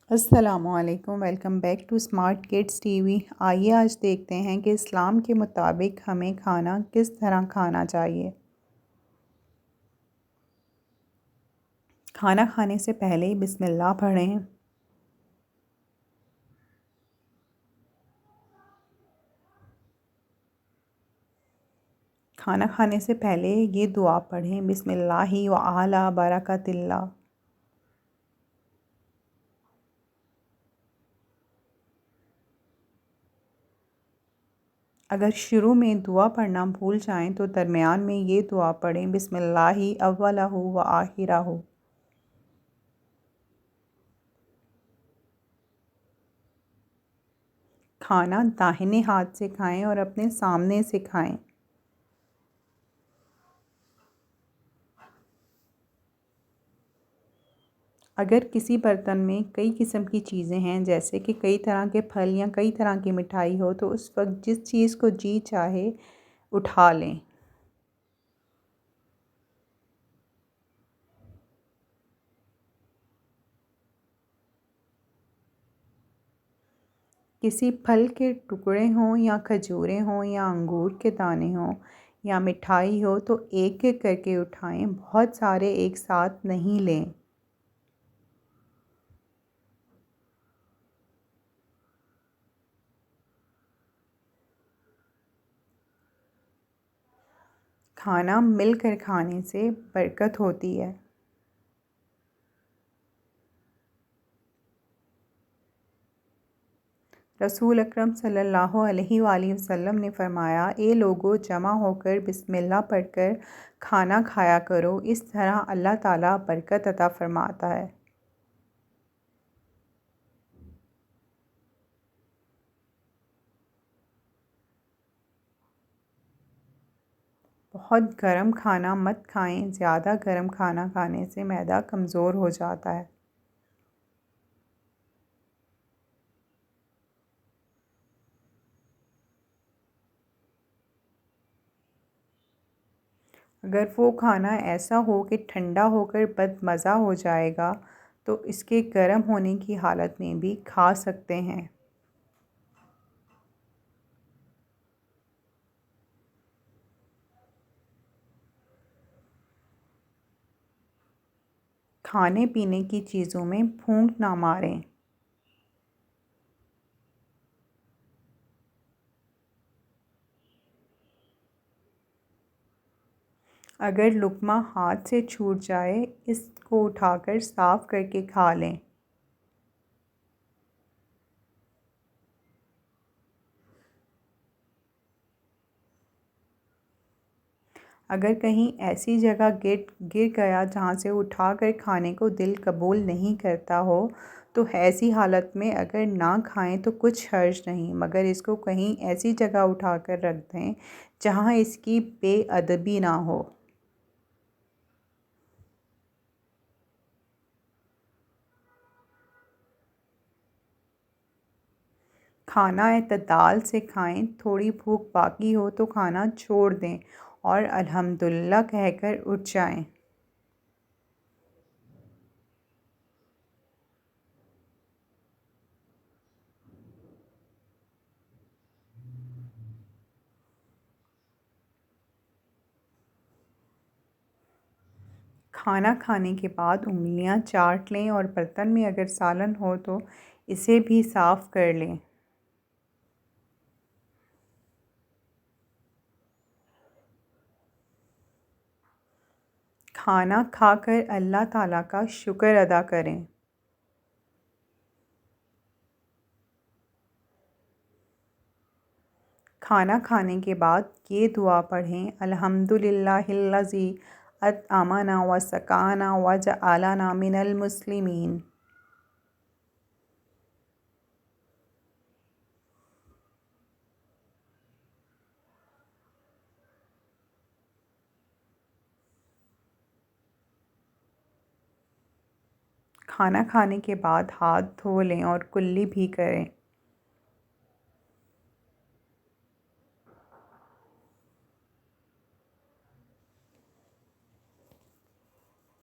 السلام علیکم، welcome back to smart kids TV. آئیے آج دیکھتے ہیں کہ اسلام کے مطابق ہمیں کھانا کس طرح کھانا چاہیے۔ کھانا کھانے سے پہلے بسم اللہ پڑھیں۔ کھانا کھانے سے پہلے یہ دعا پڑھیں، بسم اللہ وعلی برکۃ اللہ۔ اگر شروع میں دعا پڑھنا بھول جائیں تو درمیان میں یہ دعا پڑھیں، بسم اللہ اولہ وآخرہ۔ کھانا داہنے ہاتھ سے کھائیں اور اپنے سامنے سے کھائیں۔ اگر کسی برتن میں کئی قسم کی چیزیں ہیں، جیسے کہ کئی طرح کے پھل یا کئی طرح کی مٹھائی ہو، تو اس وقت جس چیز کو جی چاہے اٹھا لیں۔ کسی پھل کے ٹکڑے ہوں یا کھجوریں ہوں یا انگور کے دانے ہوں یا مٹھائی ہو تو ایک ایک کر کے اٹھائیں، بہت سارے ایک ساتھ نہیں لیں۔ کھانا مل کر کھانے سے برکت ہوتی ہے۔ رسول اکرم صلی اللہ علیہ وآلہ وسلم نے فرمایا، اے لوگو، جمع ہو کر بسم اللہ پڑھ کر کھانا کھایا کرو، اس طرح اللہ تعالیٰ برکت عطا فرماتا ہے۔ بہت گرم کھانا مت کھائیں، زیادہ گرم کھانا کھانے سے معدہ کمزور ہو جاتا ہے۔ اگر وہ کھانا ایسا ہو کہ ٹھنڈا ہو کر بد مزہ ہو جائے گا تو اس کے گرم ہونے کی حالت میں بھی کھا سکتے ہیں۔ کھانے پینے کی چیزوں میں پھونک نہ ماریں۔ اگر لقمہ ہاتھ سے چھوٹ جائے، اس کو اٹھا کر صاف کر کے کھا لیں۔ اگر کہیں ایسی جگہ گر گیا جہاں سے اٹھا کر کھانے کو دل قبول نہیں کرتا ہو تو ایسی حالت میں اگر نہ کھائیں تو کچھ حرج نہیں، مگر اس کو کہیں ایسی جگہ اٹھا کر رکھ دیں جہاں اس کی بے ادبی نہ ہو۔ کھانا اعتدال سے کھائیں، تھوڑی بھوک باقی ہو تو کھانا چھوڑ دیں اور الحمدللہ کہہ کر اٹھ جائیں۔ کھانا کھانے کے بعد انگلیاں چاٹ لیں اور برتن میں اگر سالن ہو تو اسے بھی صاف کر لیں۔ کھانا کھا کر اللہ تعالیٰ کا شکر ادا کریں۔ کھانا کھانے کے بعد یہ دعا پڑھیں، الحمدللہ الذی اطعمنا وسقانا وجعلنا من المسلمین۔ کھانا کھانے کے بعد ہاتھ دھو لیں اور کلی بھی کریں۔